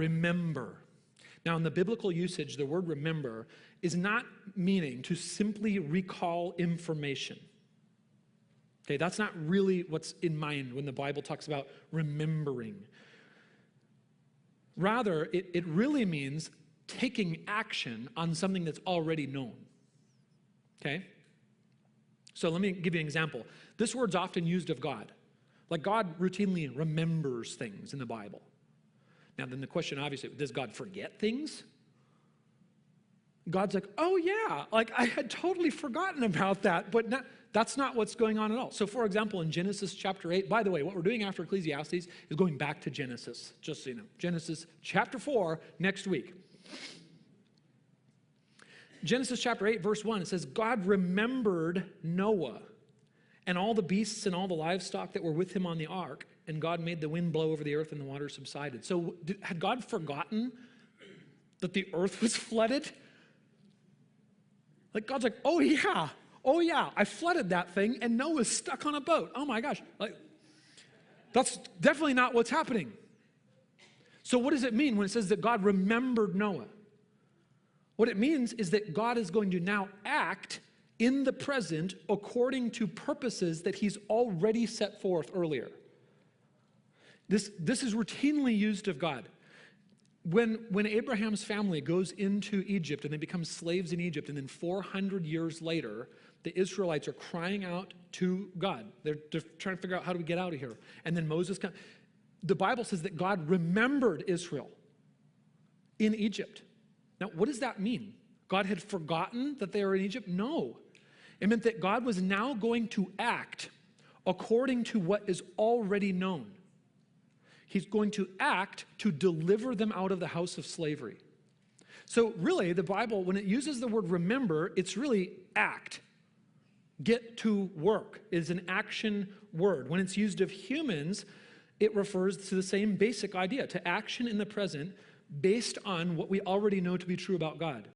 remember. Now, in the biblical usage, the word remember is not meaning to simply recall information. Okay, that's not really what's in mind when the Bible talks about remembering. Rather, it really means taking action on something that's already known. Okay? So let me give you an example. This word's often used of God. Like God routinely remembers things in the Bible. Now then the question obviously, does God forget things? God's like, oh yeah, like I had totally forgotten about that, but that's not what's going on at all. So for example, in Genesis chapter 8, by the way, what we're doing after Ecclesiastes is going back to Genesis, just so you know. Genesis chapter 4 next week. Genesis chapter 8, verse 1, it says, God remembered Noah and all the beasts and all the livestock that were with him on the ark, and God made the wind blow over the earth and the waters subsided. So had God forgotten that the earth was flooded? Like God's like, oh yeah, I flooded that thing and Noah's stuck on a boat. Oh my gosh, like, that's definitely not what's happening. So what does it mean when it says that God remembered Noah? What it means is that God is going to now act in the present according to purposes that he's already set forth earlier. This is routinely used of God. When Abraham's family goes into Egypt and they become slaves in Egypt, and then 400 years later, the Israelites are crying out to God. They're trying to figure out, how do we get out of here? And then Moses comes. The Bible says that God remembered Israel in Egypt. Now, what does that mean? God had forgotten that they were in Egypt? No. It meant that God was now going to act according to what is already known. He's going to act to deliver them out of the house of slavery. So really, the Bible, when it uses the word remember, it's really act. Get to work is an action word. When it's used of humans, it refers to the same basic idea, to action in the present based on what we already know to be true about God.